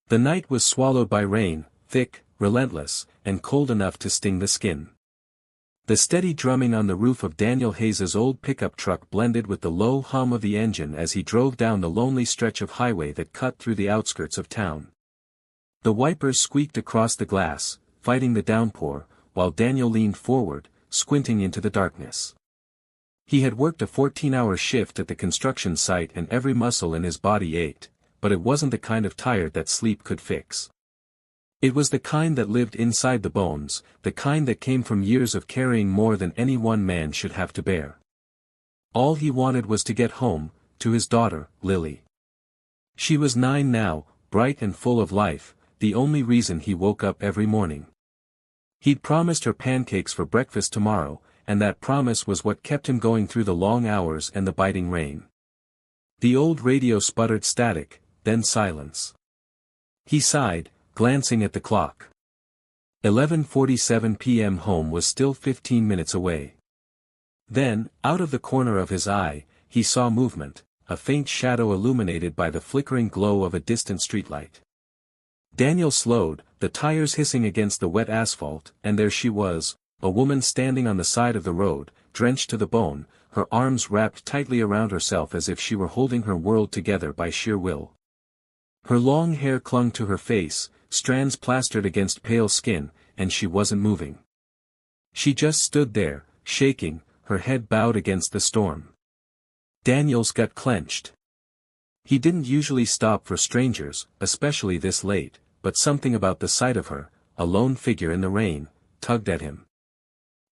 The night was swallowed by rain, thick, relentless, and cold enough to sting the skin. The steady drumming on the roof of Daniel Hayes's old pickup truck blended with the low hum of the engine as he drove down the lonely stretch of highway that cut through the outskirts of town. The wipers squeaked across the glass, fighting the downpour, while Daniel leaned forward, squinting into the darkness. He had worked a 14-hour shift at the construction site and every muscle in his body ached, but it wasn't the kind of tired that sleep could fix. It was the kind that lived inside the bones, the kind that came from years of carrying more than any one man should have to bear. All he wanted was to get home, to his daughter, Lily. She was 9 now, bright and full of life, the only reason he woke up every morning. He'd promised her pancakes for breakfast tomorrow, and that promise was what kept him going through the long hours and the biting rain. The old radio sputtered static, then silence. He sighed, glancing at the clock. 11:47 p.m. Home was still 15 minutes away. Then, out of the corner of his eye, he saw movement, a faint shadow illuminated by the flickering glow of a distant streetlight. Daniel slowed, the tires hissing against the wet asphalt, and there she was, a woman standing on the side of the road, drenched to the bone, her arms wrapped tightly around herself as if she were holding her world together by sheer will. Her long hair clung to her face, strands plastered against pale skin, and she wasn't moving. She just stood there, shaking, her head bowed against the storm. Daniel's gut clenched. He didn't usually stop for strangers, especially this late, but something about the sight of her, a lone figure in the rain, tugged at him.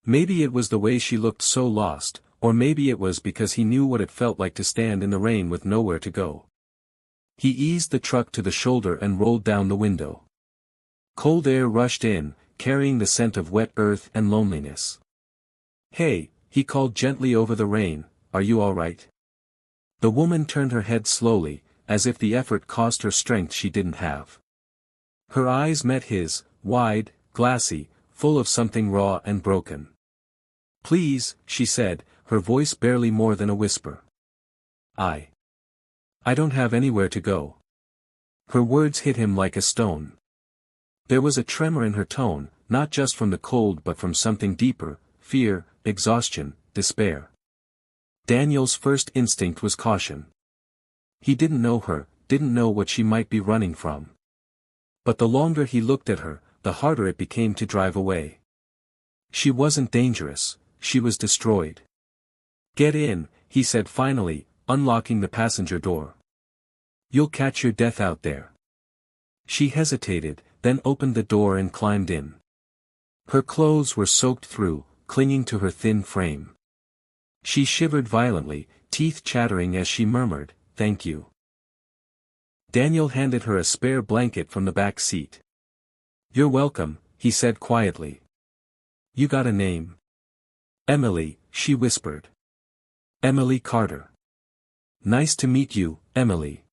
Maybe it was the way she looked so lost, or maybe it was because he knew what it felt like to stand in the rain with nowhere to go. He eased the truck to the shoulder and rolled down the window. Cold air rushed in, carrying the scent of wet earth and loneliness. "Hey," he called gently over the rain, "are you all right?" The woman turned her head slowly, as if the effort cost her strength she didn't have. Her eyes met his, wide, glassy, full of something raw and broken. "Please," she said, her voice barely more than a whisper. I don't have anywhere to go." Her words hit him like a stone. There was a tremor in her tone, not just from the cold but from something deeper, fear, exhaustion, despair. Daniel's first instinct was caution. He didn't know her, didn't know what she might be running from. But the longer he looked at her, the harder it became to drive away. She wasn't dangerous, she was destroyed. "Get in," he said finally, unlocking the passenger door. "You'll catch your death out there." She hesitated, then opened the door and climbed in. Her clothes were soaked through, clinging to her thin frame. She shivered violently, teeth chattering as she murmured, "Thank you." Daniel handed her a spare blanket from the back seat. "You're welcome," he said quietly. "You got a name?" "Emily," she whispered. "Emily Carter." "Nice to meet you, Emily."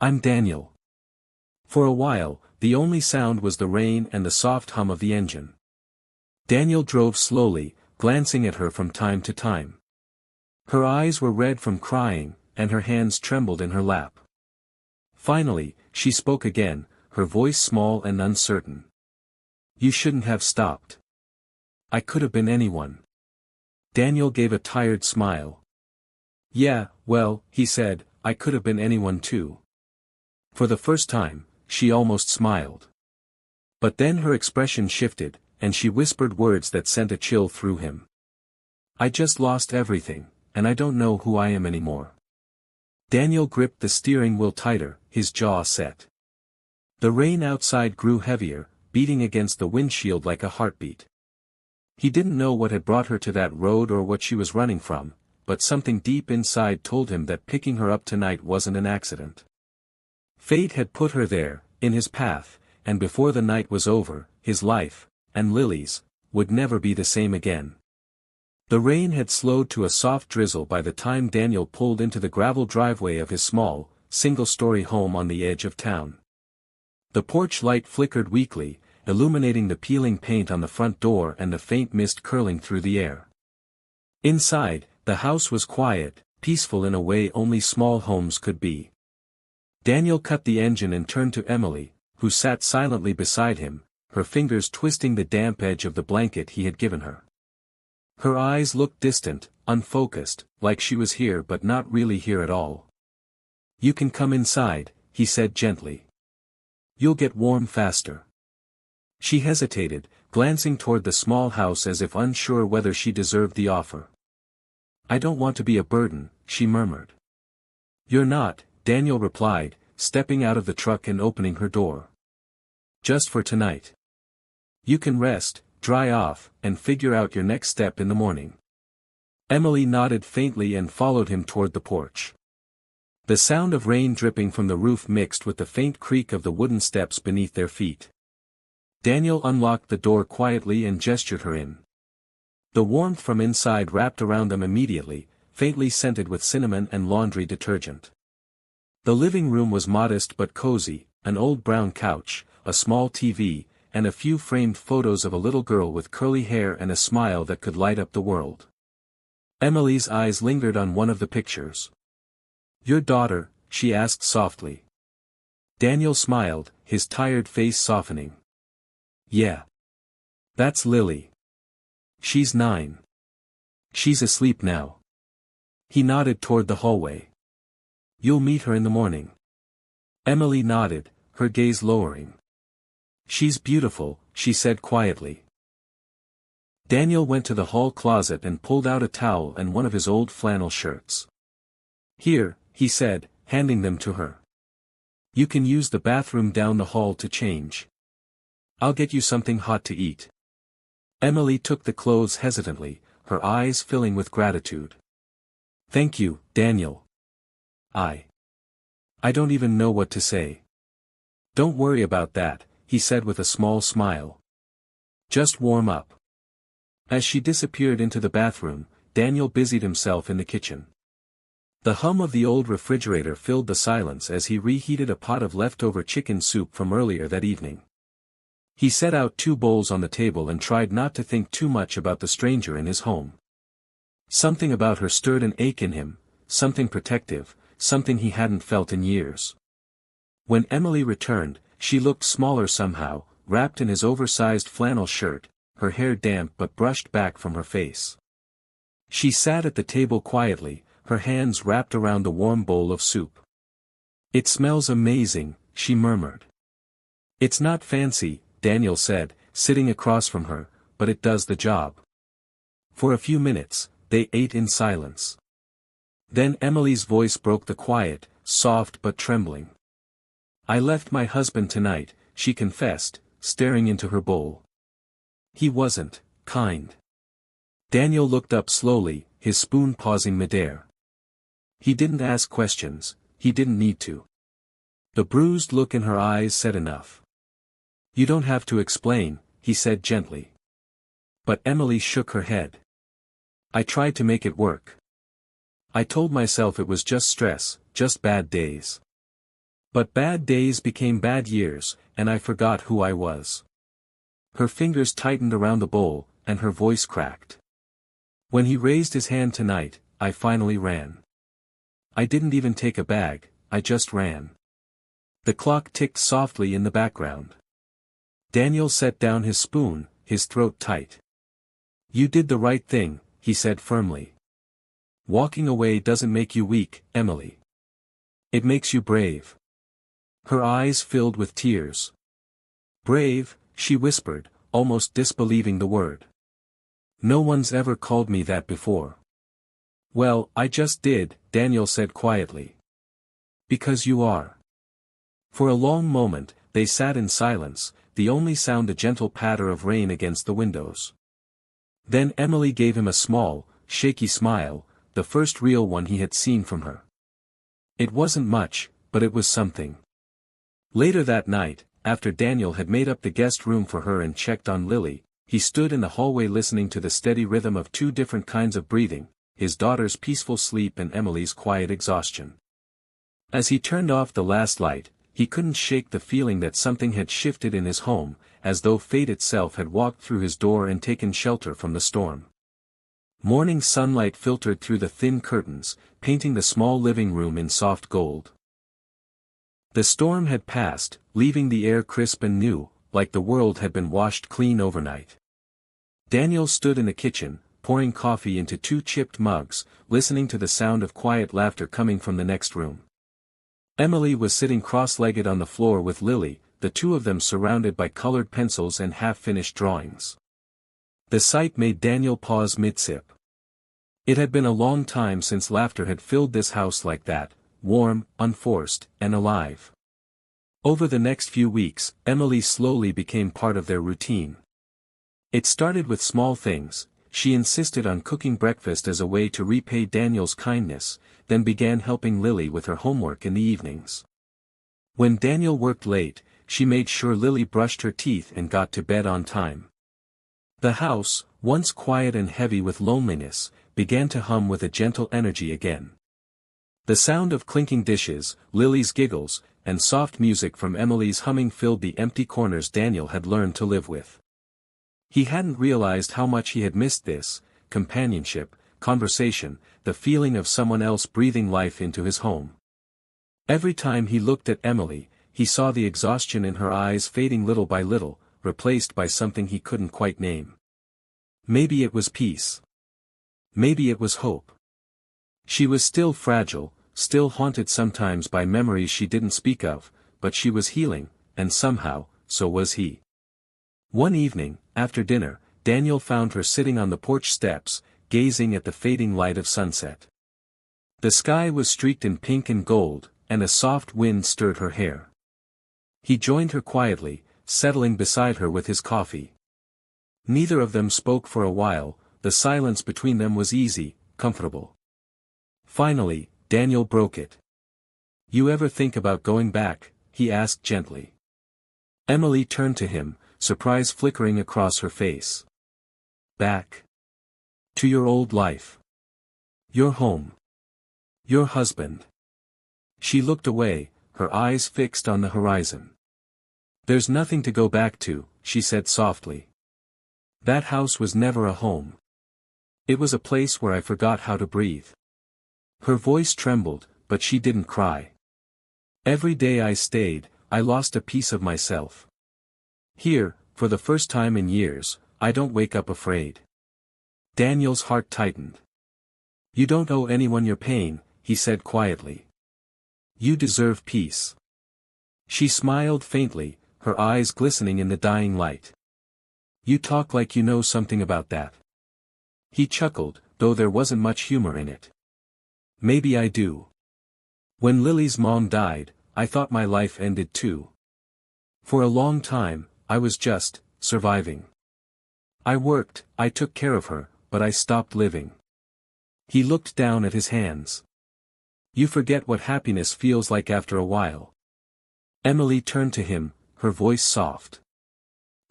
"I'm Daniel." For a while, the only sound was the rain and the soft hum of the engine. Daniel drove slowly, glancing at her from time to time. Her eyes were red from crying, and her hands trembled in her lap. Finally, she spoke again, her voice small and uncertain. "You shouldn't have stopped. I could have been anyone." Daniel gave a tired smile. "Yeah, well," he said, "I could have been anyone too." For the first time, she almost smiled. But then her expression shifted, and she whispered words that sent a chill through him. "I just lost everything, and I don't know who I am anymore." Daniel gripped the steering wheel tighter, his jaw set. The rain outside grew heavier, beating against the windshield like a heartbeat. He didn't know what had brought her to that road or what she was running from, but something deep inside told him that picking her up tonight wasn't an accident. Fate had put her there, in his path, and before the night was over, his life, and Lily's, would never be the same again. The rain had slowed to a soft drizzle by the time Daniel pulled into the gravel driveway of his small, single-story home on the edge of town. The porch light flickered weakly, illuminating the peeling paint on the front door and the faint mist curling through the air. Inside, the house was quiet, peaceful in a way only small homes could be. Daniel cut the engine and turned to Emily, who sat silently beside him, her fingers twisting the damp edge of the blanket he had given her. Her eyes looked distant, unfocused, like she was here but not really here at all. "You can come inside," he said gently. "You'll get warm faster." She hesitated, glancing toward the small house as if unsure whether she deserved the offer. "I don't want to be a burden," she murmured. "You're not," Daniel replied, stepping out of the truck and opening her door. "Just for tonight. You can rest, dry off, and figure out your next step in the morning." Emily nodded faintly and followed him toward the porch. The sound of rain dripping from the roof mixed with the faint creak of the wooden steps beneath their feet. Daniel unlocked the door quietly and gestured her in. The warmth from inside wrapped around them immediately, faintly scented with cinnamon and laundry detergent. The living room was modest but cozy, an old brown couch, a small TV, and a few framed photos of a little girl with curly hair and a smile that could light up the world. Emily's eyes lingered on one of the pictures. "Your daughter?" she asked softly. Daniel smiled, his tired face softening. "Yeah. That's Lily. She's 9. She's asleep now." He nodded toward the hallway. "You'll meet her in the morning." Emily nodded, her gaze lowering. "She's beautiful," she said quietly. Daniel went to the hall closet and pulled out a towel and one of his old flannel shirts. "Here," he said, handing them to her. "You can use the bathroom down the hall to change. I'll get you something hot to eat." Emily took the clothes hesitantly, her eyes filling with gratitude. "Thank you, Daniel. I don't even know what to say." "Don't worry about that," he said with a small smile. "Just warm up." As she disappeared into the bathroom, Daniel busied himself in the kitchen. The hum of the old refrigerator filled the silence as he reheated a pot of leftover chicken soup from earlier that evening. He set out 2 bowls on the table and tried not to think too much about the stranger in his home. Something about her stirred an ache in him, something protective, something he hadn't felt in years. When Emily returned, she looked smaller somehow, wrapped in his oversized flannel shirt, her hair damp but brushed back from her face. She sat at the table quietly, her hands wrapped around the warm bowl of soup. "It smells amazing," she murmured. "It's not fancy," Daniel said, sitting across from her, "but it does the job." For a few minutes, they ate in silence. Then Emily's voice broke the quiet, soft but trembling. "I left my husband tonight," she confessed, staring into her bowl. "He wasn't kind." Daniel looked up slowly, his spoon pausing midair. "He didn't ask questions, he didn't need to." The bruised look in her eyes said enough. "You don't have to explain," he said gently. But Emily shook her head. "I tried to make it work. I told myself it was just stress, just bad days. But bad days became bad years, and I forgot who I was." Her fingers tightened around the bowl, and her voice cracked. "When he raised his hand tonight, I finally ran. I didn't even take a bag, I just ran." The clock ticked softly in the background. Daniel set down his spoon, his throat tight. "You did the right thing," he said firmly. "Walking away doesn't make you weak, Emily. It makes you brave." Her eyes filled with tears. "Brave," she whispered, almost disbelieving the word. "No one's ever called me that before." "Well, I just did," Daniel said quietly. "Because you are." For a long moment, they sat in silence, the only sound a gentle patter of rain against the windows. Then Emily gave him a small, shaky smile, the first real one he had seen from her. It wasn't much, but it was something. Later that night, after Daniel had made up the guest room for her and checked on Lily, he stood in the hallway listening to the steady rhythm of 2 different kinds of breathing, his daughter's peaceful sleep and Emily's quiet exhaustion. As he turned off the last light, he couldn't shake the feeling that something had shifted in his home, as though fate itself had walked through his door and taken shelter from the storm. Morning sunlight filtered through the thin curtains, painting the small living room in soft gold. The storm had passed, leaving the air crisp and new, like the world had been washed clean overnight. Daniel stood in the kitchen, pouring coffee into 2 chipped mugs, listening to the sound of quiet laughter coming from the next room. Emily was sitting cross-legged on the floor with Lily, the two of them surrounded by colored pencils and half-finished drawings. The sight made Daniel pause mid-sip. It had been a long time since laughter had filled this house like that, warm, unforced, and alive. Over the next few weeks, Emily slowly became part of their routine. It started with small things. She insisted on cooking breakfast as a way to repay Daniel's kindness, then began helping Lily with her homework in the evenings. When Daniel worked late, she made sure Lily brushed her teeth and got to bed on time. The house, once quiet and heavy with loneliness, began to hum with a gentle energy again. The sound of clinking dishes, Lily's giggles, and soft music from Emily's humming filled the empty corners Daniel had learned to live with. He hadn't realized how much he had missed this, companionship, conversation, the feeling of someone else breathing life into his home. Every time he looked at Emily, he saw the exhaustion in her eyes fading little by little, replaced by something he couldn't quite name. Maybe it was peace. Maybe it was hope. She was still fragile, still haunted sometimes by memories she didn't speak of, but she was healing, and somehow, so was he. One evening, after dinner, Daniel found her sitting on the porch steps, gazing at the fading light of sunset. The sky was streaked in pink and gold, and a soft wind stirred her hair. He joined her quietly, settling beside her with his coffee. Neither of them spoke for a while. The silence between them was easy, comfortable. Finally, Daniel broke it. "You ever think about going back?" he asked gently. Emily turned to him, surprise flickering across her face. "Back? To your old life? Your home? Your husband?" She looked away, her eyes fixed on the horizon. "There's nothing to go back to," she said softly. "That house was never a home. It was a place where I forgot how to breathe." Her voice trembled, but she didn't cry. "Every day I stayed, I lost a piece of myself. Here, for the first time in years, I don't wake up afraid." Daniel's heart tightened. "You don't owe anyone your pain," he said quietly. "You deserve peace." She smiled faintly, her eyes glistening in the dying light. "You talk like you know something about that." He chuckled, though there wasn't much humor in it. "Maybe I do. When Lily's mom died, I thought my life ended too. For a long time, I was just surviving. I worked, I took care of her, but I stopped living." He looked down at his hands. "You forget what happiness feels like after a while." Emily turned to him, her voice soft.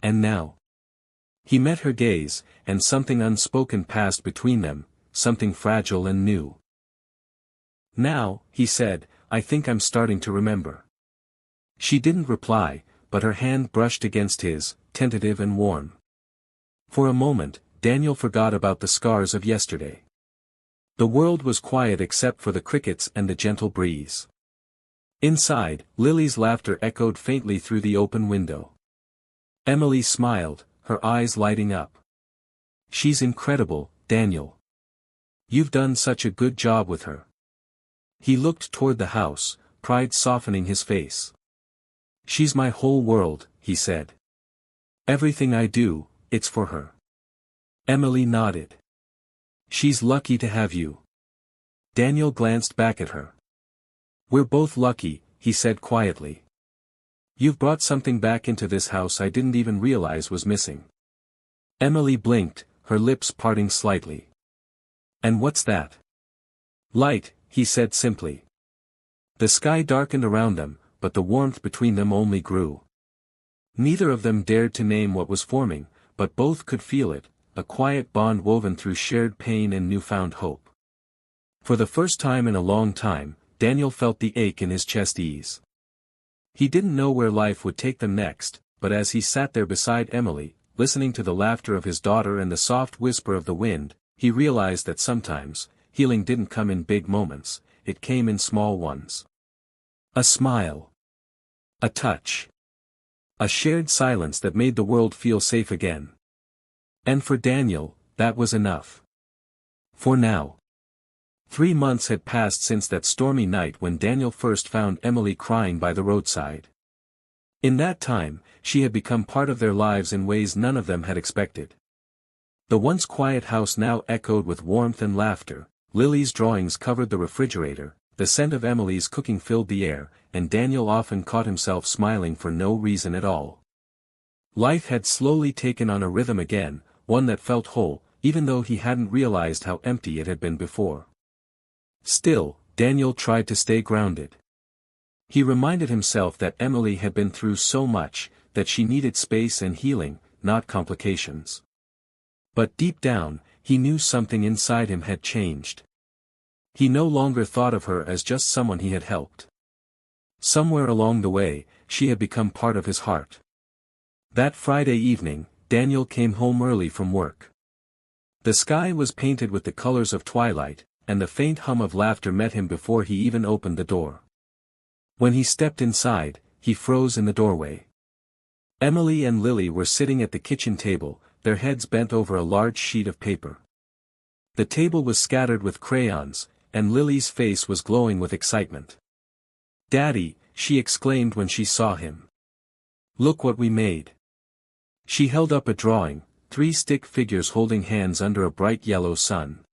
"And now?" He met her gaze, and something unspoken passed between them, something fragile and new. "Now," he said, "I think I'm starting to remember." She didn't reply, but her hand brushed against his, tentative and warm. For a moment, Daniel forgot about the scars of yesterday. The world was quiet except for the crickets and the gentle breeze. Inside, Lily's laughter echoed faintly through the open window. Emily smiled, her eyes lighting up. "She's incredible, Daniel. You've done such a good job with her." He looked toward the house, pride softening his face. "She's my whole world," he said. "Everything I do, it's for her." Emily nodded. "She's lucky to have you." Daniel glanced back at her. "We're both lucky," he said quietly. "You've brought something back into this house I didn't even realize was missing." Emily blinked, her lips parting slightly. "And what's that?" "Light," he said simply. The sky darkened around them, but the warmth between them only grew. Neither of them dared to name what was forming, but both could feel it, a quiet bond woven through shared pain and newfound hope. For the first time in a long time, Daniel felt the ache in his chest ease. He didn't know where life would take them next, but as he sat there beside Emily, listening to the laughter of his daughter and the soft whisper of the wind, he realized that sometimes, healing didn't come in big moments, it came in small ones. A smile. A touch. A shared silence that made the world feel safe again. And for Daniel, that was enough. For now. 3 months had passed since that stormy night when Daniel first found Emily crying by the roadside. In that time, she had become part of their lives in ways none of them had expected. The once quiet house now echoed with warmth and laughter, Lily's drawings covered the refrigerator, the scent of Emily's cooking filled the air, and Daniel often caught himself smiling for no reason at all. Life had slowly taken on a rhythm again, one that felt whole, even though he hadn't realized how empty it had been before. Still, Daniel tried to stay grounded. He reminded himself that Emily had been through so much, that she needed space and healing, not complications. But deep down, he knew something inside him had changed. He no longer thought of her as just someone he had helped. Somewhere along the way, she had become part of his heart. That Friday evening, Daniel came home early from work. The sky was painted with the colors of twilight, and the faint hum of laughter met him before he even opened the door. When he stepped inside, he froze in the doorway. Emily and Lily were sitting at the kitchen table, their heads bent over a large sheet of paper. The table was scattered with crayons, and Lily's face was glowing with excitement. "Daddy," she exclaimed when she saw him. "Look what we made." She held up a drawing, 3 stick figures holding hands under a bright yellow sun.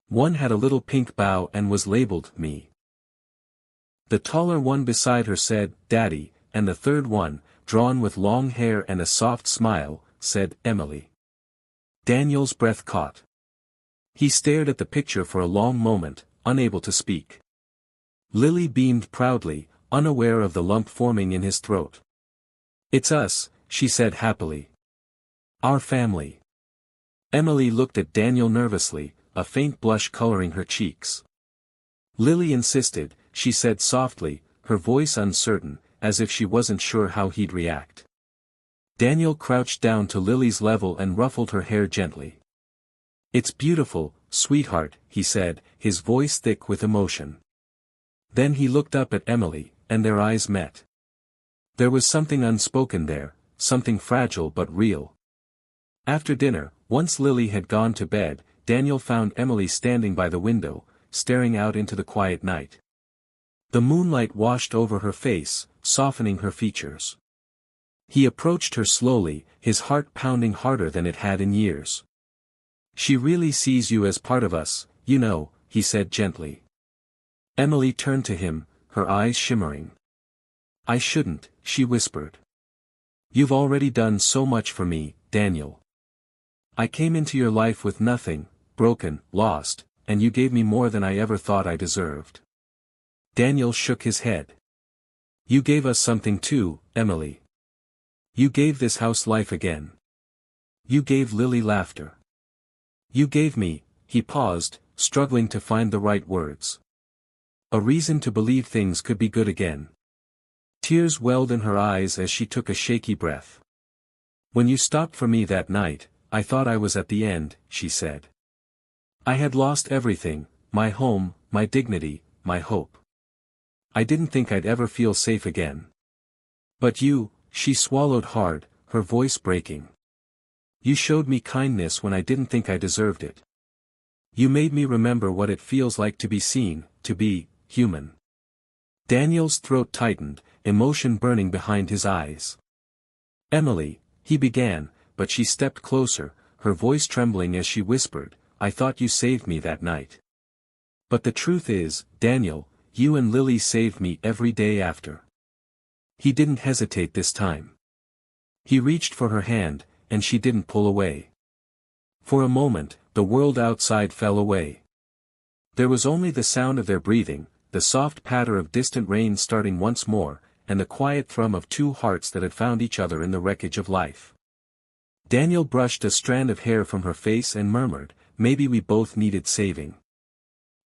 One had a little pink bow and was labeled "Me." The taller one beside her said, "Daddy," and the third one, drawn with long hair and a soft smile, said, "Emily." Daniel's breath caught. He stared at the picture for a long moment, unable to speak. Lily beamed proudly, unaware of the lump forming in his throat. "It's us," she said happily. "Our family." Emily looked at Daniel nervously, a faint blush coloring her cheeks. Lily insisted, she said softly, her voice uncertain, as if she wasn't sure how he'd react. Daniel crouched down to Lily's level and ruffled her hair gently. "It's beautiful, sweetheart," he said, his voice thick with emotion. Then he looked up at Emily, and their eyes met. There was something unspoken there, something fragile but real. After dinner, once Lily had gone to bed, Daniel found Emily standing by the window, staring out into the quiet night. The moonlight washed over her face, softening her features. He approached her slowly, his heart pounding harder than it had in years. "She really sees you as part of us, you know," he said gently. Emily turned to him, her eyes shimmering. "I shouldn't," she whispered. "You've already done so much for me, Daniel. I came into your life with nothing, broken, lost, and you gave me more than I ever thought I deserved." Daniel shook his head. "You gave us something too, Emily. You gave this house life again. You gave Lily laughter. You gave me," he paused, struggling to find the right words. "A reason to believe things could be good again." Tears welled in her eyes as she took a shaky breath. "When you stopped for me that night, I thought I was at the end," she said. "I had lost everything, my home, my dignity, my hope. I didn't think I'd ever feel safe again. But you," she swallowed hard, her voice breaking. "You showed me kindness when I didn't think I deserved it. You made me remember what it feels like to be seen, to be human." Daniel's throat tightened, emotion burning behind his eyes. "Emily," he began, but she stepped closer, her voice trembling as she whispered, "I thought you saved me that night. But the truth is, Daniel, you and Lily saved me every day after." He didn't hesitate this time. He reached for her hand, and she didn't pull away. For a moment, the world outside fell away. There was only the sound of their breathing, the soft patter of distant rain starting once more, and the quiet thrum of 2 hearts that had found each other in the wreckage of life. Daniel brushed a strand of hair from her face and murmured, "Maybe we both needed saving."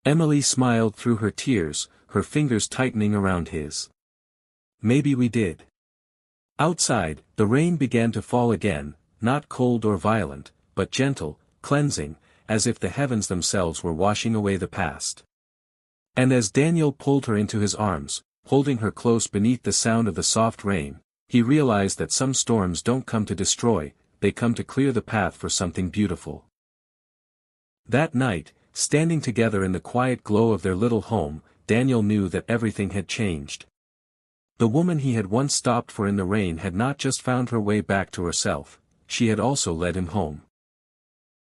Emily smiled through her tears, her fingers tightening around his. "Maybe we did." Outside, the rain began to fall again, not cold or violent, but gentle, cleansing, as if the heavens themselves were washing away the past. And as Daniel pulled her into his arms, holding her close beneath the sound of the soft rain, he realized that some storms don't come to destroy, they come to clear the path for something beautiful. That night, standing together in the quiet glow of their little home, Daniel knew that everything had changed. The woman he had once stopped for in the rain had not just found her way back to herself, she had also led him home.